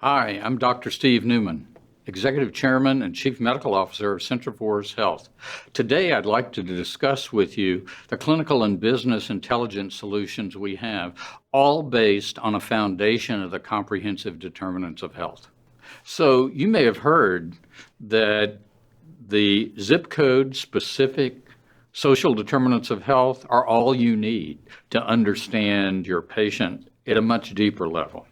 Hi, I'm Dr. Steve Newman, Executive Chairman and Chief Medical Officer of CentraForce Health. Today, I'd like to discuss with you the clinical and business intelligence solutions we have, all based on a foundation of the comprehensive determinants of health. So you may have heard that the zip code specific social determinants of health are all you need to understand your patient at a much deeper level.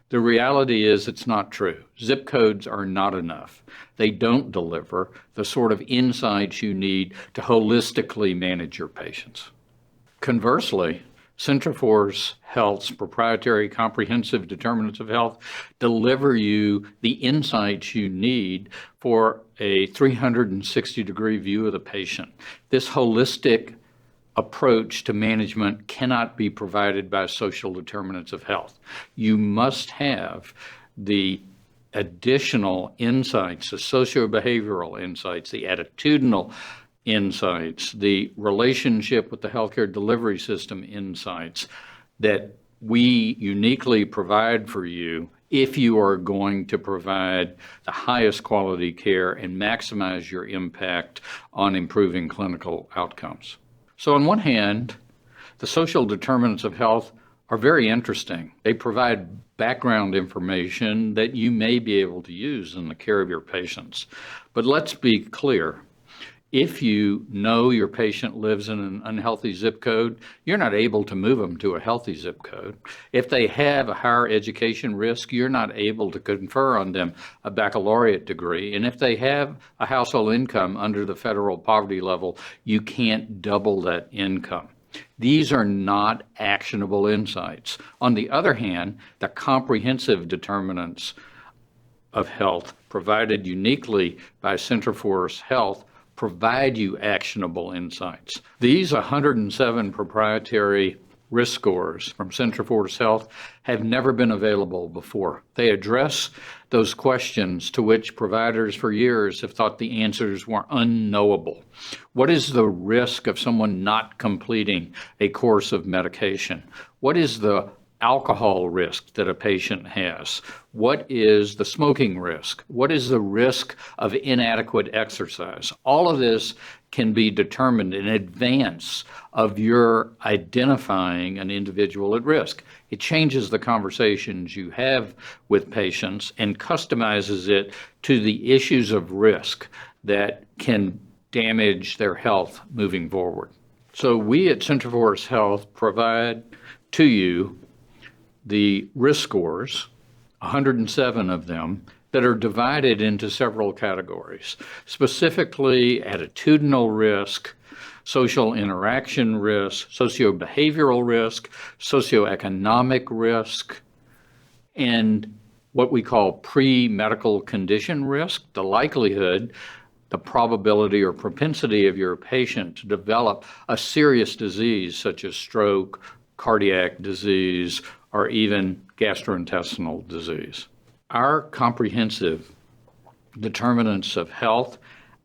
The reality is it's not true. Zip codes are not enough. They don't deliver the sort of insights you need to holistically manage your patients. Conversely, CentraForce Health's proprietary comprehensive determinants of health deliver you the insights you need for a 360-degree view of the patient. This holistic approach to management cannot be provided by social determinants of health. You must have the additional insights, the socio-behavioral insights, the attitudinal insights, the relationship with the healthcare delivery system insights that we uniquely provide for you if you are going to provide the highest quality care and maximize your impact on improving clinical outcomes. So on one hand, the social determinants of health are very interesting. They provide background information that you may be able to use in the care of your patients. But let's be clear. If you know your patient lives in an unhealthy zip code, you're not able to move them to a healthy zip code. If they have a higher education risk, you're not able to confer on them a baccalaureate degree. And if they have a household income under the federal poverty level, you can't double that income. These are not actionable insights. On the other hand, the comprehensive determinants of health provided uniquely by CentraForce Health provide you actionable insights. These 107 proprietary risk scores from CentraForce Health have never been available before. They address those questions to which providers for years have thought the answers were unknowable. What is the risk of someone not completing a course of medication? What is the alcohol risk that a patient has? What is the smoking risk? What is the risk of inadequate exercise? All of this can be determined in advance of your identifying an individual at risk. It changes the conversations you have with patients and customizes it to the issues of risk that can damage their health moving forward. So we at CentraForce Health provide to you the risk scores, 107 of them, that are divided into several categories, specifically attitudinal risk, social interaction risk, socio-behavioral risk, socioeconomic risk, and what we call pre-medical condition risk, the likelihood, the probability or propensity of your patient to develop a serious disease such as stroke, cardiac disease, or even gastrointestinal disease. Our comprehensive determinants of health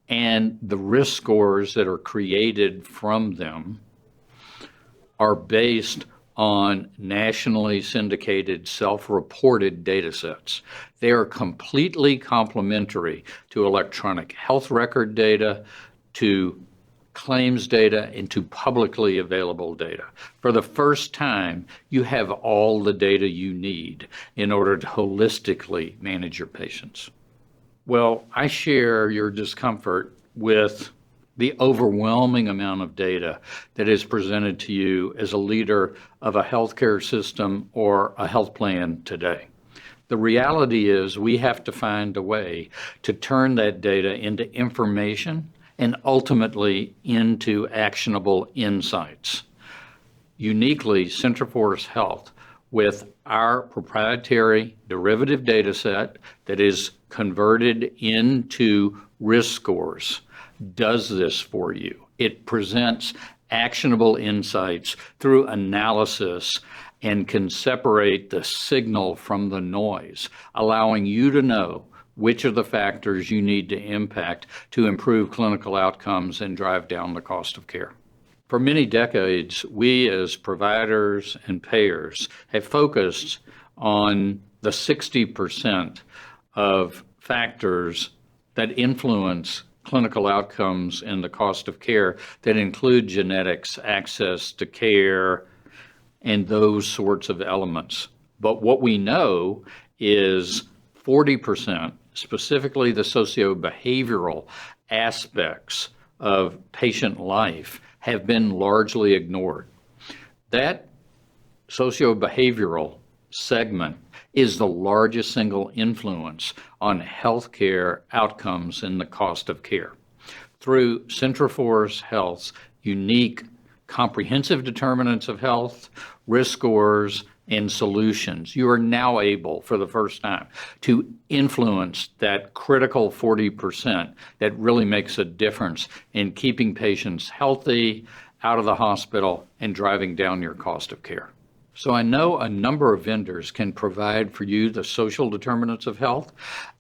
and the risk scores that are created from them are based on nationally syndicated self-reported data sets. They are completely complementary to electronic health record data, to claims data, and to publicly available data. For the first time, you have all the data you need in order to holistically manage your patients. Well, I share your discomfort with the overwhelming amount of data that is presented to you as a leader of a healthcare system or a health plan today. The reality is we have to find a way to turn that data into information and ultimately into actionable insights. Uniquely, CentraForce Health, with our proprietary derivative data set that is converted into risk scores, does this for you. It presents actionable insights through analysis and can separate the signal from the noise, allowing you to know which are the factors you need to impact to improve clinical outcomes and drive down the cost of care. For many decades, we as providers and payers have focused on the 60% of factors that influence clinical outcomes and the cost of care that include genetics, access to care, and those sorts of elements. But what we know is 40%, specifically the socio-behavioral aspects of patient life, have been largely ignored. That socio-behavioral segment is the largest single influence on healthcare outcomes and the cost of care. Through CentraForce Health's unique comprehensive determinants of health, risk scores, and solutions, you are now able, for the first time, to influence that critical 40% that really makes a difference in keeping patients healthy, out of the hospital, and driving down your cost of care. So I know a number of vendors can provide for you the social determinants of health,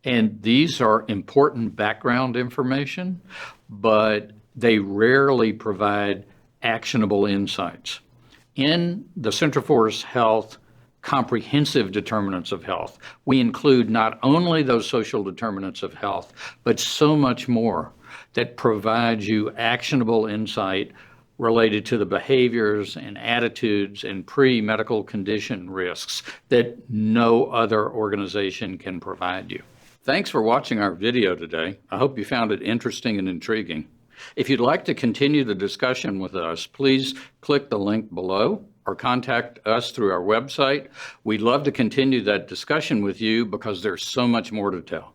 and these are important background information, but they rarely provide actionable insights. In the CentraForce Health comprehensive determinants of health, we include not only those social determinants of health, but so much more that provides you actionable insight related to the behaviors and attitudes and pre-medical condition risks that no other organization can provide you. Thanks for watching our video today. I hope you found it interesting and intriguing. If you'd like to continue the discussion with us, please click the link below or contact us through our website. We'd love to continue that discussion with you because there's so much more to tell.